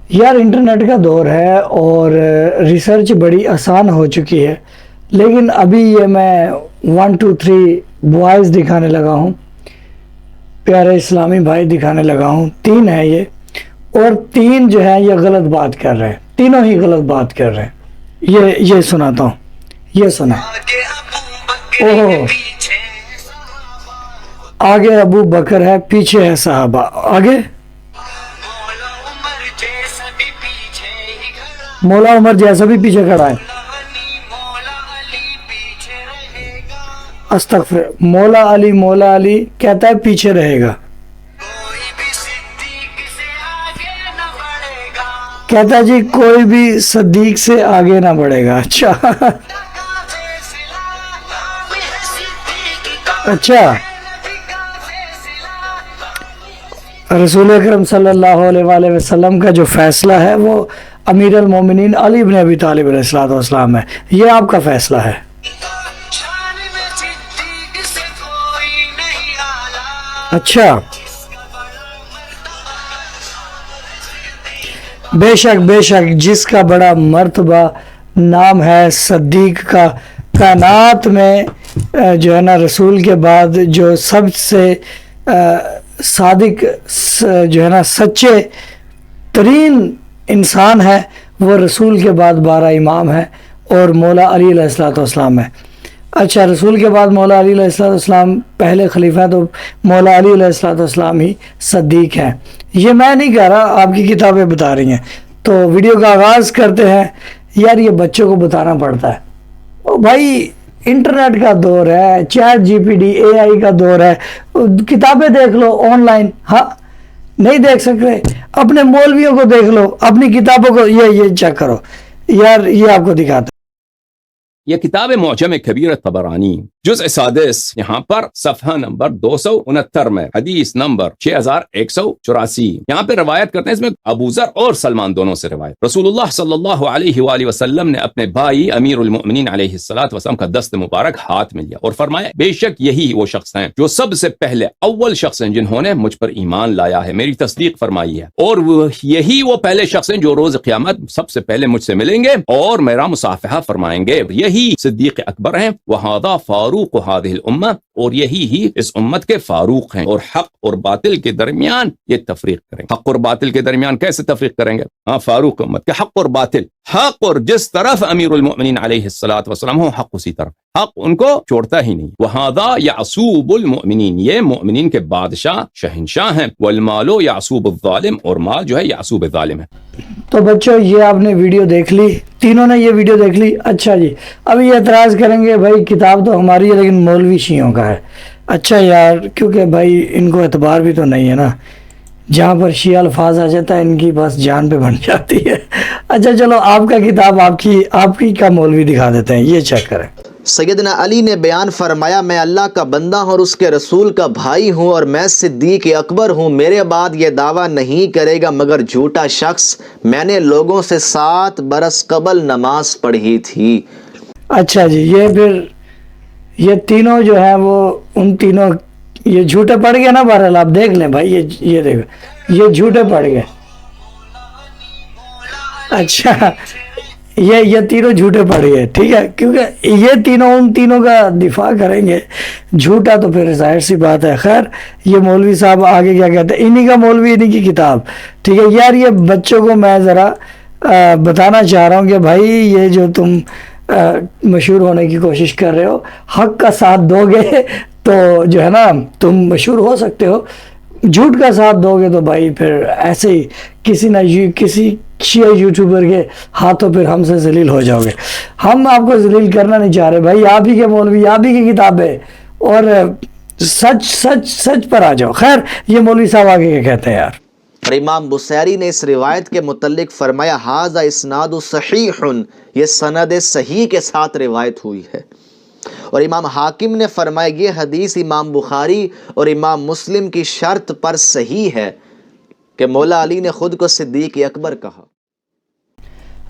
یار انٹرنیٹ کا دور ہے اور ریسرچ بڑی آسان ہو چکی ہے، لیکن ابھی یہ میں 1 2 3 بوائز دکھانے لگا ہوں، پیارے اسلامی بھائی دکھانے لگا ہوں، 3 ہے یہ، اور 3 جو ہے یہ غلط بات کر رہے ہیں، تینوں ہی غلط بات کر رہے ہیں۔ یہ سناتا ہوں، یہ سنا۔ اوہ، آگے ابو بکر ہے، پیچھے ہے صحابہ۔ آگے مولا عمر جیسا بھی پیچھے کھڑا ہے۔ استغفر، مولا علی کہتا ہے پیچھے رہے گا، کہتا ہے جی کوئی بھی صدیق سے آگے نہ بڑھے گا۔ اچھا، رسول اکرم صلی اللہ علیہ وآلہ وسلم کا جو فیصلہ ہے وہ امیر المومنین علی بن ابی طالب علیہ السلام ہے، یہ آپ کا فیصلہ ہے۔ اچھا، بے شک جس کا بڑا مرتبہ نام ہے صدیق کا، کائنات میں جو ہے نا رسول کے بعد جو سب سے صادق جو ہے نا سچے ترین انسان ہے وہ رسول کے بعد 12 امام ہے اور مولا علی علیہ السلام ہے۔ اچھا، رسول کے بعد مولا علی علیہ السلام پہلے خلیفہ ہیں، تو مولا علی علیہ السلام ہی صدیق ہیں۔ یہ میں نہیں کہہ رہا، آپ کی کتابیں بتا رہی ہیں۔ تو ویڈیو کا آغاز کرتے ہیں۔ یار یہ بچوں کو بتانا پڑتا ہے، او بھائی انٹرنیٹ کا دور ہے، chat G P T A آئی کا دور ہے، کتابیں دیکھ لو آن لائن۔ ہاں نہیں دیکھ سکتے، اپنے مولویوں کو دیکھ لو، اپنی کتابوں کو یہ چیک کرو۔ یار یہ آپ کو دکھاتا ہے، یہ کتاب معجم کبیر طبرانی جزء 36 یہاں پر صفحہ نمبر 269 میں حدیث نمبر 6184 یہاں پہ روایت کرتے ہیں۔ اس میں ابو ذر اور سلمان دونوں سے روایت، رسول اللہ صلی اللہ علیہ وآلہ وسلم نے اپنے بھائی امیر المؤمنین علیہ السلام کا دست مبارک ہاتھ میں لیا اور فرمایا، بے شک یہی وہ شخص ہیں جو سب سے پہلے اول شخص ہیں جنہوں نے مجھ پر ایمان لایا ہے، میری تصدیق فرمائی ہے، اور یہی وہ پہلے شخص ہیں جو روز قیامت سب سے پہلے مجھ سے ملیں گے اور میرا مصافحہ فرمائیں گے، یہی صدیق اکبر ہیں، وہذا فاروق هذه الامہ، اور یہی ہی اس امت کے فاروق ہیں، اور حق اور باطل کے درمیان یہ تفریق کریں گے۔ حق اور باطل کے درمیان کیسے تفریق کریں گے؟ ہاں، فاروق امت کے حق اور باطل، حق اور جس طرف امیر المؤمنین علیہ السلام ہو، حق اسی طرف، حق ان کو چھوڑتا ہی نہیں۔ وہذا یعصوب المؤمنین، یہ مؤمنین کے بادشاہ شہنشاہ ہیں، والمال یعصوب الظالم، اور مال جو ہے یعصوب ظالم ہے۔ تو بچوں یہ آپ نے ویڈیو دیکھ لی، تینوں نے یہ ویڈیو دیکھ لی۔ اچھا جی، اب یہ اعتراض کریں گے بھائی کتاب تو ہماری ہے لیکن مولوی شیعوں کا ہے۔ اچھا یار، کیونکہ بھائی ان کو اعتبار بھی تو نہیں ہے نا، جہاں پر شیعہ الفاظ آ جاتا ہے ان کی بس جان پہ بن جاتی ہے۔ اچھا چلو، آپ کا کتاب آپ کی کا مولوی دکھا دیتے ہیں، یہ چیک کریں۔ سیدنا علی نے بیان فرمایا، میں اللہ کا بندہ ہوں اور اس کے رسول کا بھائی ہوں، اور میں صدیق اکبر ہوں، میرے بعد یہ دعویٰ نہیں کرے گا مگر جھوٹا شخص، میں نے لوگوں سے 7 برس قبل نماز پڑھی تھی۔ اچھا جی، یہ پھر یہ تینوں جو ہیں وہ ان تینوں یہ جھوٹے پڑ گئے نا۔ بہرحال آپ دیکھ لیں بھائی، یہ دیکھو، یہ جھوٹے پڑ گئے۔ اچھا، یہ تینوں جھوٹے پڑ گئے، ٹھیک ہے، کیونکہ یہ تینوں ان تینوں کا دفاع کریں گے، جھوٹا تو پھر ظاہر سی بات ہے۔ خیر، یہ مولوی صاحب آگے کیا کہتے ہیں، انہی کا مولوی انہی کی کتاب، ٹھیک ہے۔ یار یہ بچوں کو میں ذرا بتانا چاہ رہا ہوں کہ بھائی یہ جو تم مشہور ہونے کی کوشش کر رہے ہو، حق کا ساتھ دو گے تو جو ہے نا تم مشہور ہو سکتے ہو، جھوٹ کا ساتھ دو گے تو بھائی پھر ایسے ہی کسی شیعہ یوٹیوبر کے ہاتھوں پھر ہم سے ذلیل ہو جاؤ گے۔ ہم آپ کو ذلیل کرنا نہیں چاہ رہے بھائی، آپ ہی کے مولوی، آپ ہی کی کتابیں، اور سچ پر آ جاؤ۔ خیر، یہ مولوی صاحب آگے کیا کہتے ہیں یار۔ اور امام بصیری نے اس روایت کے متعلق فرمایا، ھذا اسناد صحیح، یہ سند صحیح کے ساتھ روایت ہوئی ہے۔ اور امام حاکم نے فرمایا، یہ حدیث امام بخاری اور امام مسلم کی شرط پر صحیح ہے کہ مولا علی نے خود کو صدیق اکبر کہا۔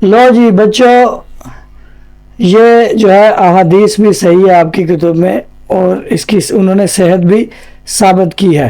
لو جی بچوں، یہ جو ہے احادیث بھی صحیح ہے آپ کی کتب میں، اور اس کی انہوں نے صحت بھی ثابت کی ہے۔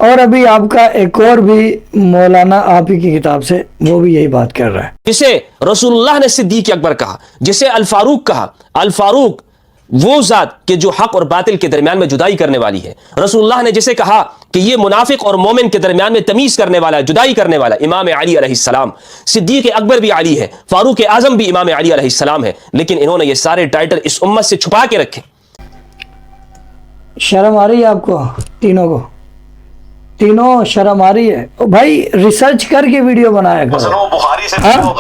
اور ابھی آپ کا ایک اور بھی مولانا آپ ہی کی کتاب سے وہ بھی یہی بات کر رہا ہے. جسے رسول اللہ نے صدیق اکبر کہا، جسے الفاروق کہا. الفاروق وہ ذات کہ جو حق اور باطل کے درمیان میں جدائی کرنے والی ہے. رسول اللہ نے جسے کہا کہ یہ منافق اور مومن کے درمیان میں تمیز کرنے والا ہے، جدائی کرنے والا. امام علی علیہ السلام. صدیق اکبر بھی علی ہے، فاروق اعظم بھی امام علی علیہ السلام ہے، لیکن انہوں نے یہ سارے ٹائٹل اس امت سے چھپا کے رکھے. شرم آ رہی ہے آپ کو تینوں کو؟ تینوں شرم آ رہی ہے؟ بھائی ریسرچ کر کے ویڈیو بنایا کرو،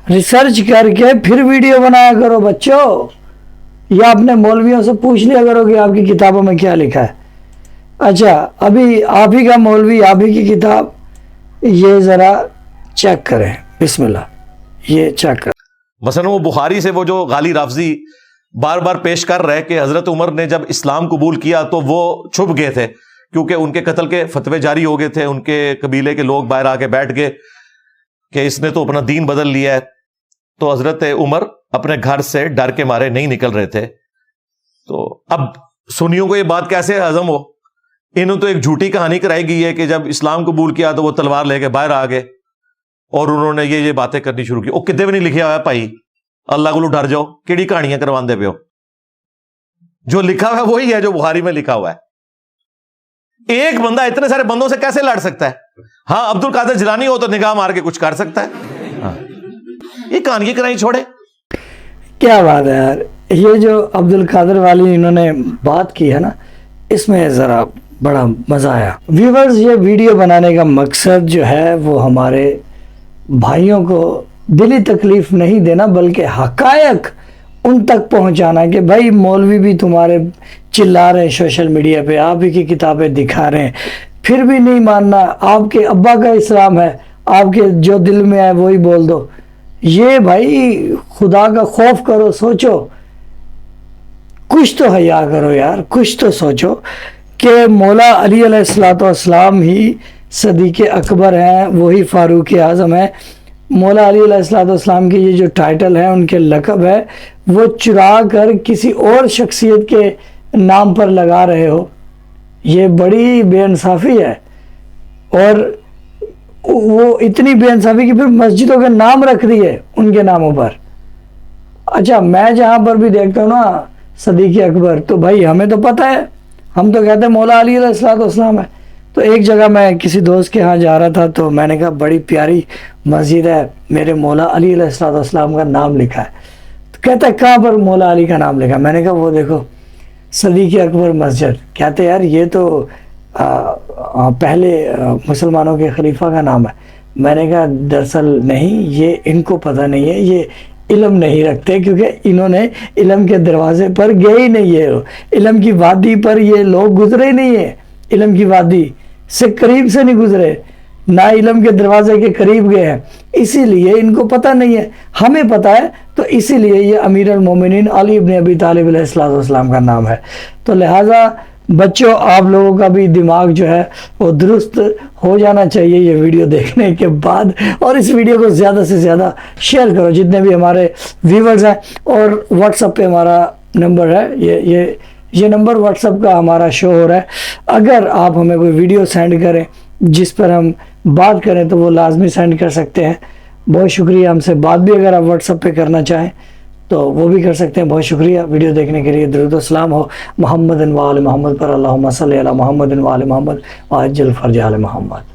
ریسرچ کر کے پھر ویڈیو بنایا کرو بچوں. یا اپنے مولویوں سے پوچھ لیا کرو کہ آپ کی کتابوں میں کیا لکھا ہے. اچھا ابھی آپ ہی کا مولوی آپ ہی کی کتاب یہ ذرا چیک کریں، بسم اللہ یہ چیک کریں. مثلا وہ بخاری سے وہ جو غالی رافضی بار بار پیش کر رہے کہ حضرت عمر نے جب اسلام قبول کیا تو وہ چھپ گئے تھے کیونکہ ان کے قتل کے فتوے جاری ہو گئے تھے. ان کے قبیلے کے لوگ باہر آ کے بیٹھ گئے کہ اس نے تو اپنا دین بدل لیا ہے. تو حضرت عمر اپنے گھر سے ڈر کے مارے نہیں نکل رہے تھے. تو اب سنیوں کو یہ بات کیسے ہضم ہو؟ انہوں تو ایک جھوٹی کہانی کرائی گئی ہے کہ جب اسلام قبول کیا تو وہ تلوار لے کے باہر آ گئے اور انہوں نے یہ باتیں کرنی شروع کی. وہ کدے بھی نہیں لکھا ہوا ہے بھائی، اللہ کو ڈر جاؤ، کیڑی کہانیاں کرواندے پہ ہو؟ جو لکھا ہوا ہے وہی ہے جو بخاری میں لکھا ہوا ہے. ایک بندہ اتنے سارے بندوں سے کیسے لڑ سکتا ہے؟ ہاں عبد القادر جیلانی ہو تو نگاہ مار کے کچھ کر سکتا ہے. ہاں یہ کہانی کرائی چھوڑے. کیا بات ہے یار، یہ جو عبد القادر والی انہوں نے بات کی ہے نا، اس میں ذرا بڑا مزہ آیا. ویورز، یہ ویڈیو بنانے کا مقصد جو ہے وہ ہمارے بھائیوں کو دلی تکلیف نہیں دینا بلکہ حقائق ان تک پہنچانا کہ بھائی مولوی بھی تمہارے چلا رہے ہیں سوشل میڈیا پہ، آپ ہی کی کتابیں دکھا رہے ہیں، پھر بھی نہیں ماننا. آپ کے ابا کا اسلام ہے، آپ کے جو دل میں آئے وہی بول دو. یہ بھائی خدا کا خوف کرو، سوچو، کچھ تو حیا کرو یار، کچھ تو سوچو کہ مولا علی علیہ السلام ہی صدیق اکبر ہیں، وہی فاروق اعظم ہیں. مولا علی علیہ السلام کے یہ جو ٹائٹل ہیں، ان کے لقب ہے، وہ چرا کر کسی اور شخصیت کے نام پر لگا رہے ہو. یہ بڑی بے انصافی ہے. اور وہ اتنی بے انصافی کہ پھر مسجدوں کے نام رکھ دیے ان کے ناموں پر. اچھا میں جہاں پر بھی دیکھتا ہوں نا صدیق اکبر، تو بھائی ہمیں تو پتہ ہے، ہم تو کہتے ہیں مولا علی علیہ السلام ہے. تو ایک جگہ میں کسی دوست کے ہاں جا رہا تھا تو میں نے کہا بڑی پیاری مسجد ہے، میرے مولا علی علیہ السلام کا نام لکھا ہے. تو کہتا ہے کہاں پر مولا علی کا نام لکھا ہے؟ میں نے کہا وہ دیکھو صدیق اکبر مسجد. کہتے یار یہ تو پہلے مسلمانوں کے خلیفہ کا نام ہے. میں نے کہا دراصل نہیں، یہ ان کو پتہ نہیں ہے، یہ علم نہیں رکھتے کیونکہ انہوں نے علم کے دروازے پر گئے ہی نہیں ہے. علم کی وادی پر یہ لوگ گزرے نہیں ہیں، علم کی وادی سے قریب سے نہیں گزرے، نہ علم کے دروازے کے قریب گئے ہیں. اسی لیے ان کو پتہ نہیں ہے، ہمیں پتہ ہے. تو اسی لیے یہ امیر المومنین علی ابن ابی طالب علیہ السلام کا نام ہے. تو لہٰذا بچوں آپ لوگوں کا بھی دماغ جو ہے وہ درست ہو جانا چاہیے یہ ویڈیو دیکھنے کے بعد. اور اس ویڈیو کو زیادہ سے زیادہ شیئر کرو جتنے بھی ہمارے ویورز ہیں. اور واٹس ایپ پہ ہمارا نمبر ہے، یہ نمبر واٹس ایپ کا ہمارا شو ہو رہا ہے. اگر آپ ہمیں کوئی ویڈیو سینڈ کریں جس پر ہم بات کریں تو وہ لازمی سینڈ کر سکتے ہیں. بہت شکریہ. ہم سے بات بھی اگر آپ واٹس ایپ پہ کرنا چاہیں تو وہ بھی کر سکتے ہیں. بہت شکریہ ویڈیو دیکھنے کے لیے. درود و سلام ہو محمد و آل محمد پر. اللہم صلی علی محمد و آل محمد وعجل فرج آل محمد.